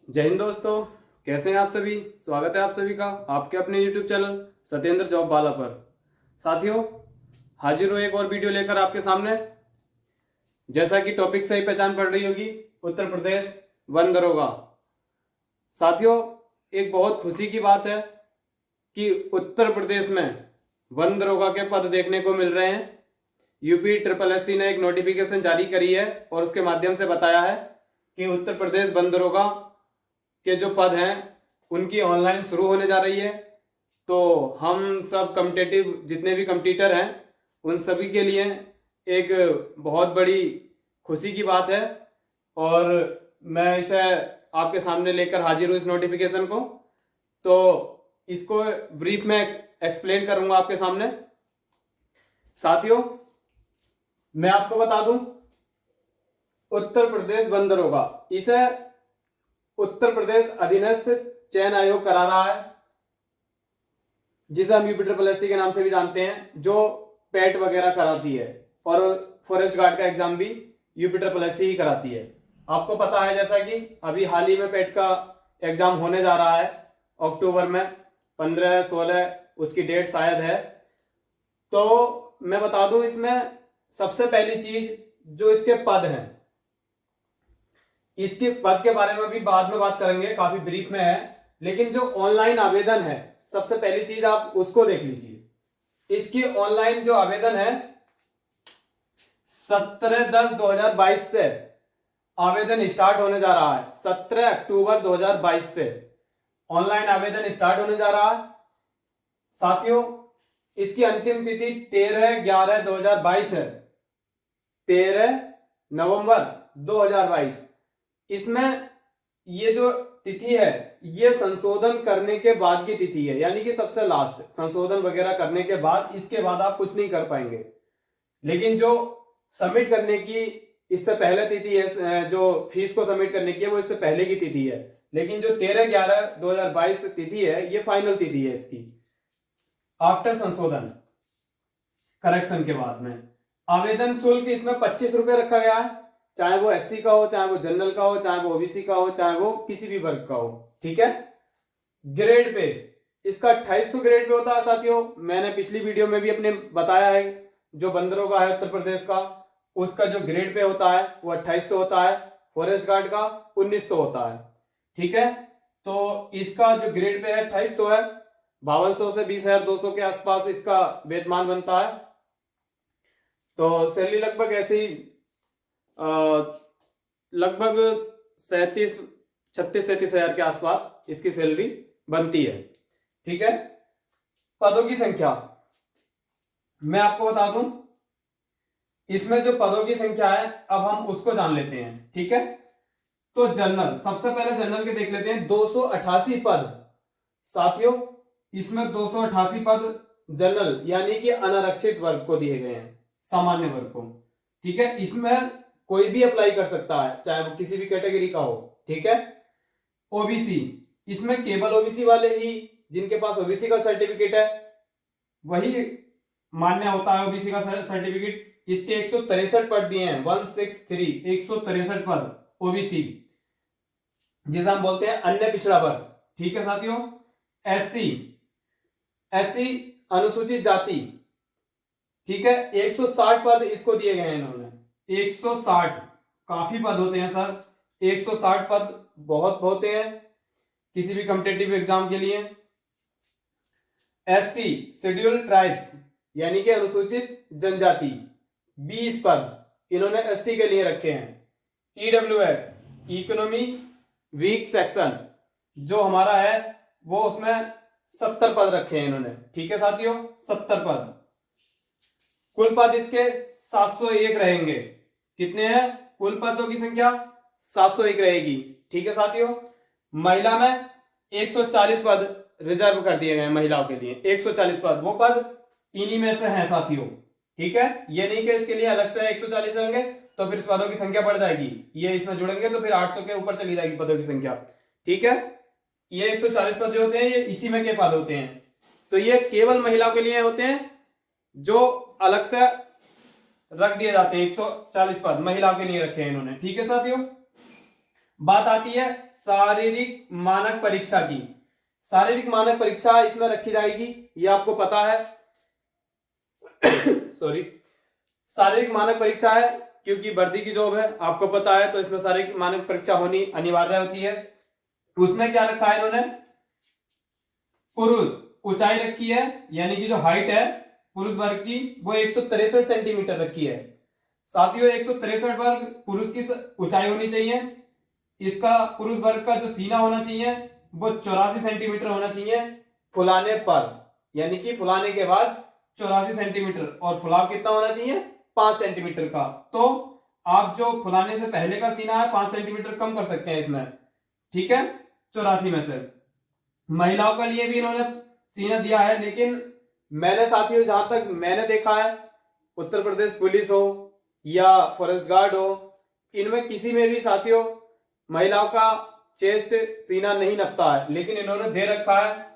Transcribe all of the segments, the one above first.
जय हिंद दोस्तों। कैसे हैं आप सभी। स्वागत है आप सभी का आपके अपने YouTube चैनल सत्येंद्र जॉब वाला पर। साथियों, हाजिर हूँ एक और वीडियो लेकर आपके सामने। जैसा कि टॉपिक से ही पहचान पड़ रही होगी, उत्तर प्रदेश वन दरोगा। साथियों, एक बहुत खुशी की बात है कि उत्तर प्रदेश में वन दरोगा के पद देखने को मिल रहे हैं। यूपी ट्रिपल एससी ने एक नोटिफिकेशन जारी करी है और उसके माध्यम से बताया है कि उत्तर प्रदेश वन दरोगा के जो पद हैं उनकी ऑनलाइन शुरू होने जा रही है। तो हम सब कम्पिटेटिव जितने भी कम्पिटिटर हैं उन सभी के लिए एक बहुत बड़ी खुशी की बात है और मैं इसे आपके सामने लेकर हाजिर हूँ इस नोटिफिकेशन को। तो इसको ब्रीफ में एक्सप्लेन करूंगा आपके सामने। साथियों, मैं आपको बता दूं, उत्तर प्रदेश वन दरोगा इसे उत्तर प्रदेश अधीनस्थ चयन आयोग करा रहा है, जिसे हम यूपी ट्रिपल एससी के नाम से भी जानते हैं, जो पेट वगैरह कराती है और फॉरेस्ट गार्ड का एग्जाम भी यूपी ट्रिपल एससी ही कराती है। आपको पता है जैसा कि अभी हाल ही में पेट का एग्जाम होने जा रहा है अक्टूबर में 15-16 उसकी डेट शायद है। तो मैं बता दूं, इसमें सबसे पहली चीज जो इसके पद हैं, इसके पद के बारे में भी बाद में बात करेंगे, काफी ब्रीफ में है। लेकिन जो ऑनलाइन आवेदन है, सबसे पहली चीज आप उसको देख लीजिए। इसकी ऑनलाइन जो आवेदन है 17/10/2022 से आवेदन स्टार्ट होने जा रहा है। 17 अक्टूबर 2022 से ऑनलाइन आवेदन स्टार्ट होने जा रहा है। साथियों, इसकी अंतिम तिथि 13/11/2022 है। 13 नवंबर 2022। इसमें ये जो तिथि है ये संशोधन करने के बाद की तिथि है, यानी कि सबसे लास्ट संशोधन वगैरह करने के बाद, इसके बाद आप कुछ नहीं कर पाएंगे। लेकिन जो सबमिट करने की इससे पहले तिथि है, जो फीस को सबमिट करने की है, वो इससे पहले की तिथि है। लेकिन जो 13/11/2022 तिथि है ये फाइनल तिथि है इसकी, आफ्टर संशोधन करेक्शन के बाद में। आवेदन शुल्क इसमें 25 रुपए रखा गया है, चाहे वो एससी का हो, चाहे वो जनरल का हो, चाहे वो ओबीसी का हो, चाहे वो किसी भी वर्ग का हो। ठीक है। ग्रेड पे इसका 2800 ग्रेड पे होता है। साथियों, मैंने पिछली वीडियो में भी अपने बताया है, जो बंदरों का है उत्तर प्रदेश का, उसका जो ग्रेड पे होता है वो 2800 होता है। फॉरेस्ट गार्ड का 1900 होता है। ठीक है। तो इसका जो ग्रेड पे है 2800 है। 5200 से 20,200 के आसपास इसका वेतमान बनता है। तो सैलरी लगभग ऐसे ही लगभग 36 हजार के आसपास इसकी सैलरी बनती है। ठीक है। पदों की संख्या मैं आपको बता दूं, इसमें जो पदों की संख्या है अब हम उसको जान लेते हैं। ठीक है। तो जनरल, सबसे पहले जनरल के देख लेते हैं। 288 पद। साथियों, इसमें 288 पद जनरल यानी कि अनारक्षित वर्ग को दिए गए हैं, सामान्य वर्ग को। ठीक है। इसमें कोई भी अप्लाई कर सकता है, चाहे वो किसी भी कैटेगरी का हो। ठीक है। ओबीसी, इसमें केवल ओबीसी वाले ही, जिनके पास ओबीसी का सर्टिफिकेट है वही मान्य होता है ओबीसी का सर्टिफिकेट। इसके 163 पद दिए हैं, 163 163 पद ओबीसी, जिसे हम बोलते हैं अन्य पिछड़ा वर्ग। ठीक है साथियों। एससी, एससी अनुसूचित जाति। ठीक है। 160 पद इसको दिए गए हैं इन्होंने, 160। काफी पद होते हैं सर, 160 पद बहुत होते हैं किसी भी कॉम्पिटिटिव एग्जाम के लिए। एसटी शेड्यूल्ड ट्राइब्स यानी कि अनुसूचित जनजाति, 20 पद इन्होंने एसटी के लिए रखे हैं। ईडब्ल्यूएस इकोनॉमी वीक सेक्शन जो हमारा है वो उसमें 70 पद रखे हैं इन्होंने। ठीक है साथियों, 70 पद। कुल पद इसके 701 रहेंगे। कितने हैं कुल पदों की संख्या? 701 रहेगी। ठीक है साथियों। महिला में 140 पद रिजर्व कर दिए गए महिलाओं के लिए, 140 पद। वो पद इन्हीं में से हैं साथियों। ठीक है। ये नहीं कि इसके लिए अलग से 140 होंगे तो फिर पदों की संख्या बढ़ जाएगी, ये इसमें जुड़ेंगे तो फिर 800 के ऊपर चली जाएगी पदों की संख्या। ठीक है। ये 140 पद जो होते हैं ये इसी में के पद होते हैं। तो ये केवल महिलाओं के लिए होते हैं, जो अलग से रख दिए जाते हैं। 140 पद महिलाओं के लिए रखे हैं इन्होंने। ठीक है साथियों। बात आती है शारीरिक मानक परीक्षा की। शारीरिक मानक परीक्षा इसमें रखी जाएगी, ये आपको पता है। सॉरी, शारीरिक मानक परीक्षा है क्योंकि वर्दी की जॉब है, आपको पता है, तो इसमें शारीरिक मानक परीक्षा होनी अनिवार्य होती है। उसमें क्या रखा है इन्होंने, पुरुष ऊंचाई रखी है, यानी कि जो हाइट है पुरुष वर्ग की वो 163 सेंटीमीटर रखी है। साथियों 163 वर्ग पुरुष की ऊंचाई होनी चाहिए। इसका पुरुष वर्ग का जो सीना होना चाहिए वो 84 सेंटीमीटर होना चाहिए फुलाने पर, यानी कि फुलाने के बाद 84 सेंटीमीटर, और फुलाव कितना होना चाहिए 5 सेंटीमीटर का। तो आप जो फुलाने से पहले का सीना है 5 सेंटीमीटर कम कर सकते हैं इसमें, ठीक है, 84 में से। महिलाओं के लिए भी इन्होंने सीना दिया है, लेकिन मैंने साथियों जहां तक मैंने देखा है, उत्तर प्रदेश पुलिस हो या फॉरेस्ट गार्ड हो, इनमें किसी में भी साथियों महिलाओं का चेस्ट सीना नहीं नपता है, लेकिन इन्होंने दे रखा है।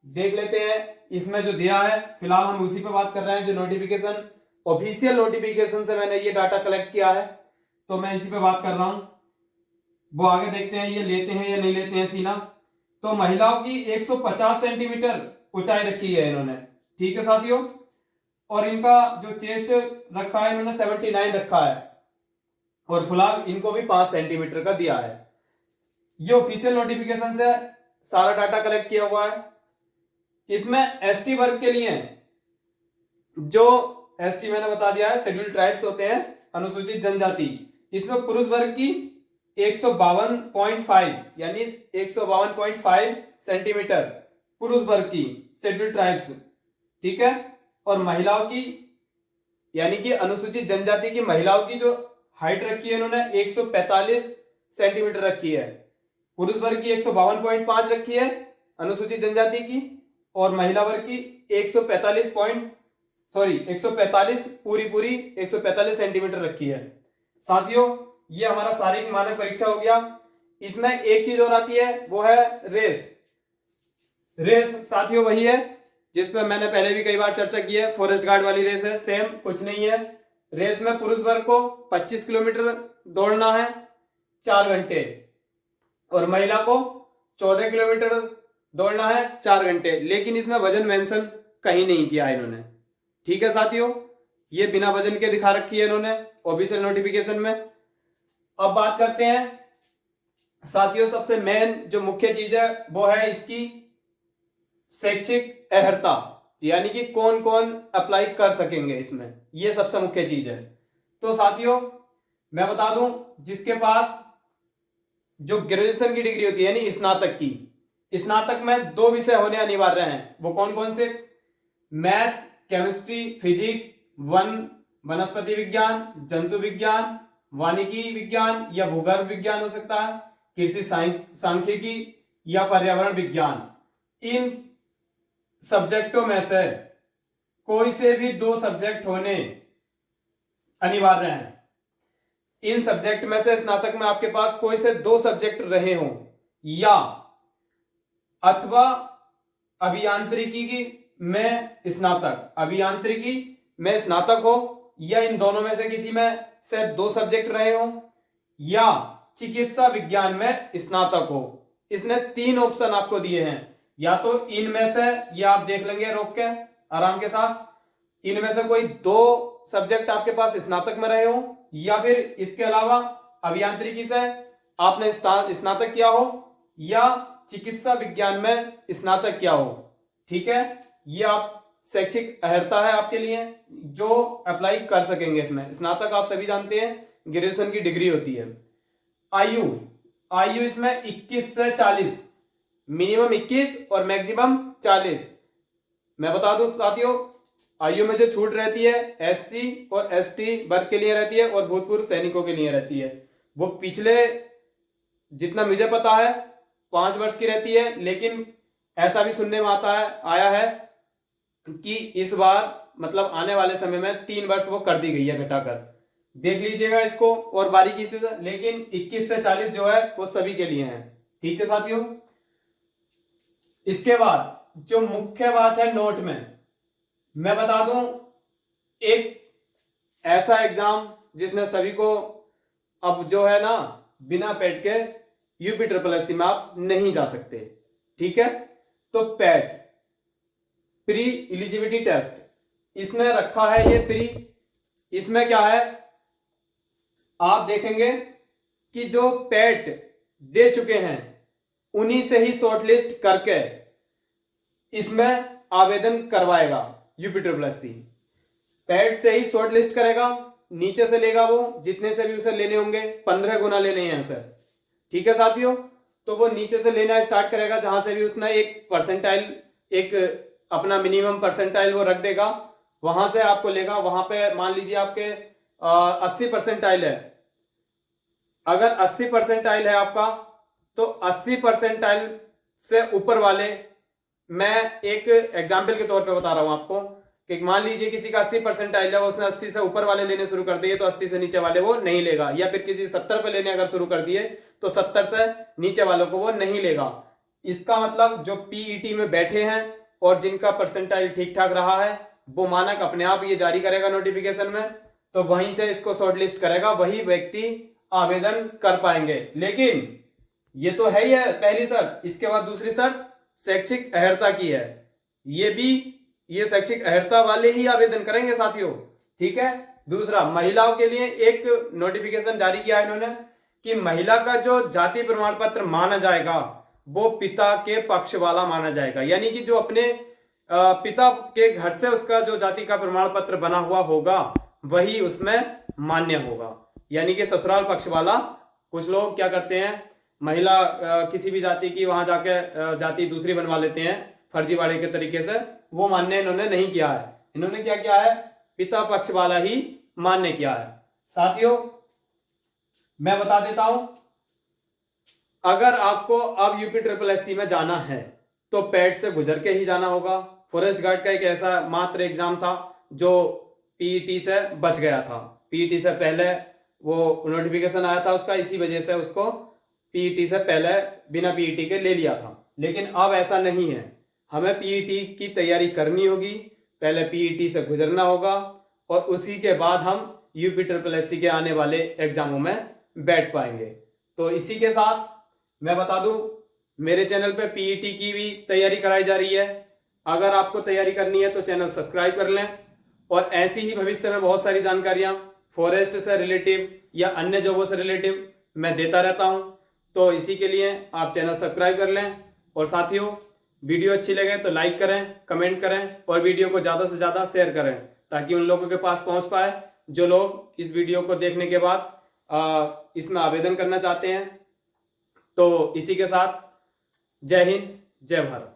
देख लेते हैं इसमें जो दिया है, फिलहाल हम उसी पे बात कर रहे हैं जो नोटिफिकेशन, ऑफिशियल नोटिफिकेशन से मैंने ये डाटा कलेक्ट किया है, तो मैं इसी पे बात कर रहा हूं। वो आगे देखते हैं ये लेते हैं या नहीं लेते हैं सीना। तो महिलाओं की 150 सेंटीमीटर ऊंचाई रखी है इन्होंने, ठीक है साथियों। और इनका जो चेस्ट रखा है इन्होंने 79 रखा है, और फुलाव इनको भी 5 सेंटीमीटर का दिया है। ये ऑफिशियल नोटिफिकेशन से सारा डाटा कलेक्ट किया हुआ है। इसमें एसटी वर्ग के लिए, जो एसटी मैंने बता दिया है शेड्यूल्ड ट्राइब्स होते हैं, अनुसूचित जनजाति, इसमें पुरुष वर्ग की 152.5 यानी 152.5 सेंटीमीटर पुरुष वर्ग की शेड्यूल्ड ट्राइब्स, ठीक है। और महिलाओं की यानी कि अनुसूचित जनजाति की महिलाओं की जो हाइट रखी है इन्होंने 145 सेंटीमीटर रखी है। पुरुष वर्ग की 152.5 रखी है अनुसूचित जनजाति की, और महिला वर्ग की 145 पूरी 145 सेंटीमीटर रखी है। साथियों ये हमारा शारीरिक मानक परीक्षा हो गया। इसमें एक चीज और आती है, वो है रेस। रेस साथियों वही है जिस पर मैंने पहले भी कई बार चर्चा की है, फॉरेस्ट गार्ड वाली रेस है, सेम कुछ नहीं है। रेस में पुरुष वर्ग को 25 किलोमीटर दौड़ना है 4 घंटे, और महिला को 14 किलोमीटर दौड़ना है 4 घंटे, लेकिन इसमें वजन मेंशन कहीं नहीं किया है इन्होंने, ठीक है साथियों। ये बिना वजन के दिखा रखी है इन्होंने ऑफिशियल नोटिफिकेशन में। अब बात करते हैं साथियों, सबसे मेन जो मुख्य चीज है वो है इसकी शैक्षिक अर्हता, यानी कि कौन कौन अप्लाई कर सकेंगे इसमें, ये सबसे मुख्य चीज है। तो साथियों मैं बता दूं, जिसके पास जो ग्रेजुएशन की डिग्री होती है यानी स्नातक की, स्नातक में 2 विषय होने अनिवार्य हैं, वो कौन कौन से, मैथ्स, केमिस्ट्री, फिजिक्स, वनस्पति विज्ञान, जंतु विज्ञान, वानिकी विज्ञान या भूगर्भ विज्ञान हो सकता है, कृषि सांख्यिकी या पर्यावरण विज्ञान। इन सब्जेक्टों में से कोई से भी 2 सब्जेक्ट होने अनिवार्य हैं। इन सब्जेक्ट में से स्नातक में आपके पास कोई से 2 सब्जेक्ट रहे हों, या अथवा अभियांत्रिकी में स्नातक हो, या इन दोनों में से किसी में से 2 सब्जेक्ट रहे हो, या चिकित्सा विज्ञान में स्नातक हो। इसने 3 ऑप्शन आपको दिए हैं, या तो इनमें से, या आप देख लेंगे रोक के आराम के साथ, इनमें से कोई 2 सब्जेक्ट आपके पास स्नातक में रहे हो, या फिर इसके अलावा अभियांत्रिकी से आपने स्नातक किया हो, या चिकित्सा विज्ञान में स्नातक किया हो, ठीक है। ये आप शैक्षिक अर्हता है आपके लिए जो अप्लाई कर सकेंगे इसमें। स्नातक आप सभी जानते हैं ग्रेजुएशन की डिग्री होती है। आयु इसमें 21 से 40, मिनिमम 21 और मैक्सिमम 40। मैं बता दूं साथियों, आयु में जो छूट रहती है एससी और एसटी वर्ग के लिए रहती है, और भूतपूर्व सैनिकों के लिए रहती है। वो पिछले जितना मुझे पता है 5 वर्ष की रहती है, लेकिन ऐसा भी सुनने में आया है कि इस बार मतलब आने वाले समय में 3 वर्ष वो कर दी गई है घटाकर। देख लीजिएगा इसको और बारीकी से, लेकिन 21 से 40 जो है वो सभी के लिए है, ठीक है साथियों। इसके बाद जो मुख्य बात है नोट में, मैं बता दूं, एक ऐसा एग्जाम जिसने सभी को अब जो है ना बिना पेट के UPSSC में आप नहीं जा सकते। ठीक है, तो पैट प्री एलिजिबिलिटी टेस्ट इसमें रखा है ये प्री। इसमें क्या है, आप देखेंगे कि जो पैट दे चुके हैं उन्हीं से ही शॉर्टलिस्ट करके इसमें आवेदन करवाएगा UPSSC। पैट से ही शॉर्टलिस्ट करेगा, नीचे से लेगा वो जितने से भी उसे लेने होंगे, 15 गुना लेने हैं उसे। ठीक है साथियों, तो वो नीचे से लेना स्टार्ट करेगा जहां से भी उसने एक परसेंटाइल, एक अपना मिनिमम परसेंटाइल वो रख देगा, वहां से आपको लेगा। वहां पे मान लीजिए आपके 80 परसेंटाइल है, अगर 80 परसेंटाइल है आपका, तो 80 परसेंटाइल से ऊपर वाले, मैं एक एग्जाम्पल के तौर पे बता रहा हूं आपको कि मान लीजिए किसी का 80 परसेंटाइल है, उसने 80 से ऊपर वाले लेने शुरू कर दिए तो 80 से नीचे वाले वो नहीं लेगा, या फिर किसी 70 पे लेने अगर शुरू कर दिए तो 70 से नीचे वालों को वो नहीं लेगा। इसका मतलब जो पीईटी में बैठे हैं और जिनका परसेंटाइल ठीक ठाक रहा है, वो मानक अपने आप ये जारी करेगा नोटिफिकेशन में, तो वहीं से इसको शॉर्टलिस्ट करेगा, वही व्यक्ति आवेदन कर पाएंगे। लेकिन ये तो है ही है पहली शर्त। इसके बाद दूसरी शर्त शैक्षिक अहर्ता की है, ये शैक्षिक अहर्ता वाले ही आवेदन करेंगे साथियों। ठीक है, दूसरा महिलाओं के लिए एक नोटिफिकेशन जारी किया है इन्होंने कि महिला का जो जाति प्रमाण पत्र माना जाएगा वो पिता के पक्ष वाला माना जाएगा, यानी कि जो अपने पिता के घर से उसका जो जाति का प्रमाण पत्र बना हुआ होगा वही उसमें मान्य होगा, यानी कि ससुराल पक्ष वाला। कुछ लोग क्या करते हैं, महिला किसी भी जाति की वहां जाके जाति दूसरी बनवा लेते हैं फर्जीवाड़े के तरीके से, वो मान्य इन्होंने नहीं किया है। इन्होंने क्या किया है, पिता पक्ष वाला ही मान्य किया है। साथियों मैं बता देता हूं, अगर आपको अब UPSSC में जाना है तो पैट से गुजर के ही जाना होगा। फॉरेस्ट गार्ड का एक ऐसा मात्र एग्जाम था जो पीईटी से बच गया था, पीईटी से पहले वो नोटिफिकेशन आया था उसका, इसी वजह से उसको पीईटी से पहले बिना पीईटी के ले लिया था। लेकिन अब ऐसा नहीं है, हमें पीईटी की तैयारी करनी होगी, पहले पीईटी से गुजरना होगा और उसी के बाद हम UPSSC के आने वाले एग्जामों में बैठ पाएंगे। तो इसी के साथ मैं बता दूं, मेरे चैनल पे पीईटी की भी तैयारी कराई जा रही है। अगर आपको तैयारी करनी है तो चैनल सब्सक्राइब कर लें, और ऐसी ही भविष्य में बहुत सारी जानकारियां फॉरेस्ट से रिलेटिव या अन्य जॉबों से रिलेटिव मैं देता रहता हूं। तो इसी के लिए आप चैनल सब्सक्राइब कर लें, और साथियों वीडियो अच्छी लगे तो लाइक करें, कमेंट करें और वीडियो को ज़्यादा से ज़्यादा शेयर करें, ताकि उन लोगों के पास पहुंच पाए जो लोग इस वीडियो को देखने के बाद इसमें आवेदन करना चाहते हैं। तो इसी के साथ जय हिंद, जय भारत।